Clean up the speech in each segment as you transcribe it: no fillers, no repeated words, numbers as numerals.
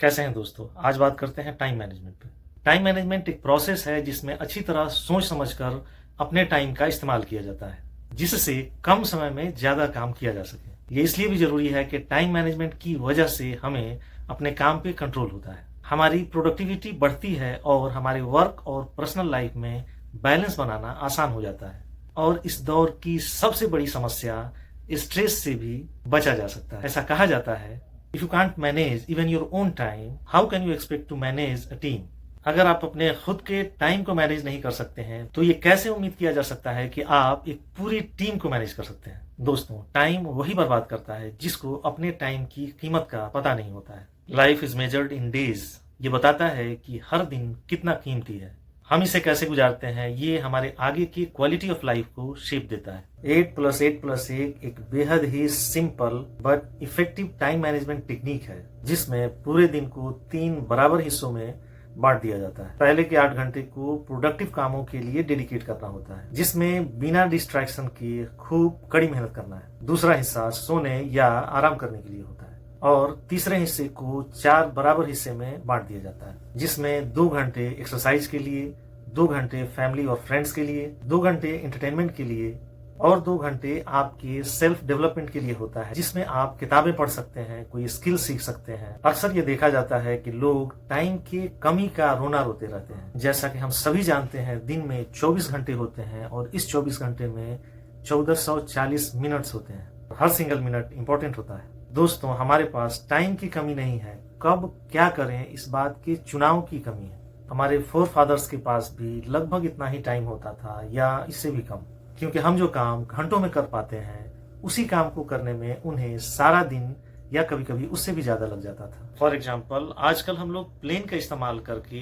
कैसे हैं दोस्तों? आज बात करते हैं टाइम मैनेजमेंट पे। टाइम मैनेजमेंट एक प्रोसेस है जिसमें अच्छी तरह सोच समझकर अपने टाइम का इस्तेमाल किया जाता है, जिससे कम समय में ज़्यादा काम किया जा सके। ये इसलिए भी ज़रूरी है कि टाइम मैनेजमेंट की वजह से हमें अपने काम पे कंट्रोल होता है, हमारी प्रोडक्टिविटी बढ़ती है और हमारे वर्क और पर्सनल लाइफ में बैलेंस बनाना आसान हो जाता है। और इस दौर की सबसे बड़ी समस्या स्ट्रेस से भी बचा जा सकता है। ऐसा कहा जाता है, if you can't manage even your own time, how can you expect to manage a team. अगर आप अपने खुद के टाइम को मैनेज नहीं कर सकते हैं तो ये कैसे उम्मीद किया जा सकता है कि आप एक पूरी टीम को मैनेज कर सकते हैं। दोस्तों, टाइम वही बर्बाद करता है जिसको अपने टाइम की कीमत का पता नहीं होता है। Life is measured in days. ये बताता है कि हर दिन कितना कीमती है, हम इसे कैसे गुजारते हैं, ये हमारे आगे की क्वालिटी ऑफ लाइफ को शेप देता है। 8+8+1 एक बेहद ही simple but effective time management technique है, जिसमें पूरे दिन को 3 बराबर हिस्सों में बांट दिया जाता है। पहले के 8 घंटे को प्रोडक्टिव कामों के लिए डेडिकेट करना होता है, जिसमें बिना डिस्ट्रैक्शन के खूब कड़ी मेहनत करना है। दूसरा हिस्सा सोने या आराम करने के लिए होता है और तीसरे हिस्से को 4 बराबर हिस्से में बांट दिया जाता है, जिसमें 2 घंटे एक्सरसाइज के लिए, 2 घंटे फैमिली और फ्रेंड्स के लिए, 2 घंटे एंटरटेनमेंट के लिए और 2 घंटे आपके सेल्फ डेवलपमेंट के लिए होता है, जिसमें आप किताबें पढ़ सकते हैं, कोई स्किल सीख सकते हैं। अक्सर ये देखा जाता है कि लोग टाइम की कमी का रोना रोते रहते हैं। जैसा कि हम सभी जानते हैं, दिन में 24 घंटे होते हैं और इस 24 घंटे में 1440 मिनट्स होते हैं। हर सिंगल मिनट इंपॉर्टेंट होता है। दोस्तों, हमारे पास टाइम की कमी नहीं है, कब क्या करें इस बात के चुनाव की कमी है। हमारे फोर फादर्स के पास भी लगभग इतना ही टाइम होता था या इससे भी कम, क्योंकि हम जो काम घंटों में कर पाते हैं उसी काम को करने में उन्हें सारा दिन या कभी कभी उससे भी ज्यादा लग जाता था। फॉर एग्जाम्पल, आजकल हम लोग प्लेन का इस्तेमाल करके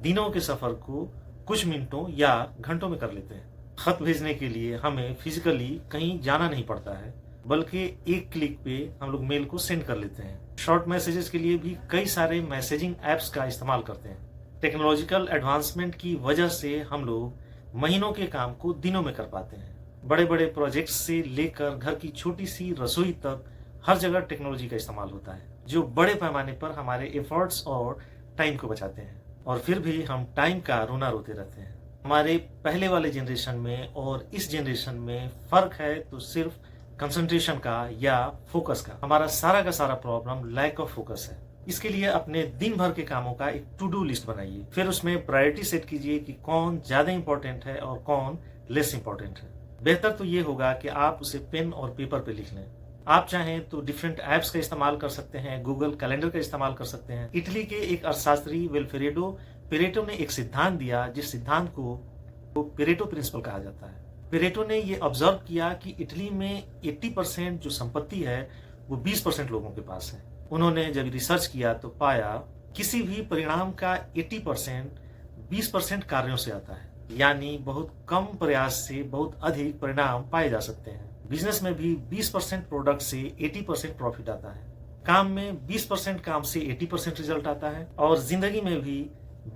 दिनों के सफर को कुछ मिनटों या घंटों में कर लेते हैं। खत भेजने के लिए हमें फिजिकली कहीं जाना नहीं पड़ता है, बल्कि एक क्लिक पे हम लोग मेल को सेंड कर लेते हैं। शॉर्ट मैसेजेस के लिए भी कई सारे मैसेजिंग एप्स का इस्तेमाल करते हैं। टेक्नोलॉजिकल एडवांसमेंट की वजह से हम लोग महीनों के काम को दिनों में कर पाते हैं। बड़े बड़े प्रोजेक्ट्स से लेकर घर की छोटी सी रसोई तक हर जगह टेक्नोलॉजी का इस्तेमाल होता है, जो बड़े पैमाने पर हमारे एफर्ट्स और टाइम को बचाते हैं। और फिर भी हम टाइम का रोना रोते रहते हैं। हमारे पहले वाले जनरेशन में और इस जनरेशन में फर्क है तो सिर्फ कंसंट्रेशन का या फोकस का। हमारा सारा का सारा प्रॉब्लम लैक ऑफ फोकस है। इसके लिए अपने दिन भर के कामों का एक टू डू लिस्ट बनाइए, फिर उसमें प्रायोरिटी सेट कीजिए कि कौन ज्यादा इंपॉर्टेंट है और कौन लेस इंपॉर्टेंट है। बेहतर तो ये होगा कि आप उसे पेन और पेपर पे लिख लें। आप चाहें तो डिफरेंट एप्स का इस्तेमाल कर सकते हैं, गूगल कैलेंडर का इस्तेमाल कर सकते हैं। इटली के एक अर्थशास्त्री विल्फ्रेडो पेरेटो ने एक सिद्धांत दिया, जिस सिद्धांत को पेरेटो प्रिंसिपल कहा जाता है। पेरेटो ने ये ऑब्जर्व किया कि इटली में 80% जो संपत्ति है वो 20% लोगों के पास है। उन्होंने जब रिसर्च किया तो पाया किसी भी परिणाम का 80% 20% कार्यों से आता है, यानी बहुत कम प्रयास से बहुत अधिक परिणाम पाए जा सकते हैं। बिजनेस में भी 20% प्रोडक्ट से 80% प्रॉफिट आता है, काम में 20% काम से 80% रिजल्ट आता है और जिंदगी में भी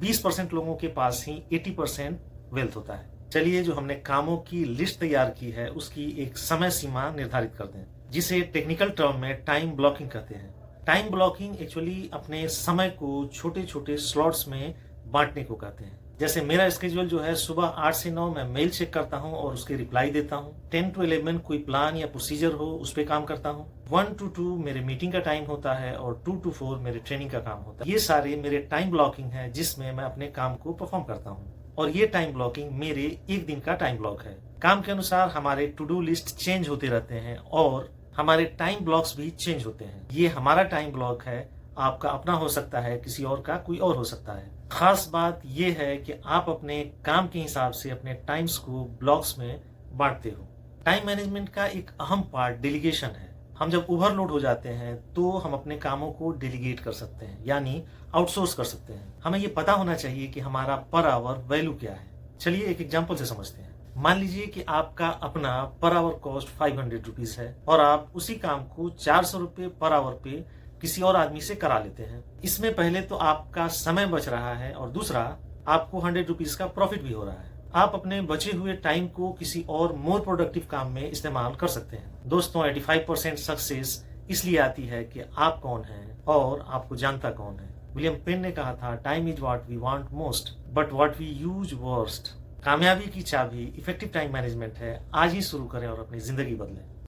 20% लोगों के पास ही 80% वेल्थ होता है। चलिए, जो हमने कामों की लिस्ट तैयार की है उसकी एक समय सीमा निर्धारित कर दें, जिसे टेक्निकल टर्म में टाइम ब्लॉकिंग कहते हैं। टाइम ब्लॉकिंग एक्चुअली अपने समय को छोटे छोटे स्लॉट्स में बांटने को कहते हैं। जैसे मेरा स्केड्यूल जो है, सुबह 8 से 9 मैं मेल चेक करता हूँ और उसके रिप्लाई देता हूँ। 10 to 11 कोई प्लान या प्रोसीजर हो उस पर काम करता हूँ। 1 to 2 मेरे मीटिंग का टाइम होता है और 2 to 4 मेरे ट्रेनिंग का काम होता है। ये सारे मेरे टाइम ब्लॉकिंग है जिसमें मैं अपने काम को परफॉर्म करता हूँ। और ये टाइम ब्लॉकिंग मेरे एक दिन का टाइम ब्लॉक है। काम के अनुसार हमारे टू डू लिस्ट चेंज होते रहते हैं और हमारे टाइम ब्लॉक्स भी चेंज होते हैं। ये हमारा टाइम ब्लॉक है, आपका अपना हो सकता है, किसी और का कोई और हो सकता है। खास बात यह है कि आप अपने काम के हिसाब से अपने टाइम्स को ब्लॉक्स में बांटते हो। टाइम मैनेजमेंट का एक अहम पार्ट डेलीगेशन है। हम जब ओवरलोड हो जाते हैं तो हम अपने कामों को डेलीगेट कर सकते हैं, यानी आउटसोर्स कर सकते हैं। हमें ये पता होना चाहिए कि हमारा पर आवर वैल्यू क्या है। चलिए एक एग्जांपल से समझते हैं। मान लीजिए कि आपका अपना पर आवर कॉस्ट 500 रुपीज है और आप उसी काम को 400 रुपये पर आवर पे किसी और आदमी से करा लेते हैं। इसमें पहले तो आपका समय बच रहा है और दूसरा आपको 100 रुपीज का प्रॉफिट भी हो रहा है। आप अपने बचे हुए टाइम को किसी और मोर प्रोडक्टिव काम में इस्तेमाल कर सकते हैं। दोस्तों, 85% सक्सेस इसलिए आती है कि आप कौन हैं और आपको जानता कौन है। विलियम पेन ने कहा था, time is what we want most but what we use worst. कामयाबी की चाबी इफेक्टिव टाइम मैनेजमेंट है। आज ही शुरू करें और अपनी जिंदगी बदलें।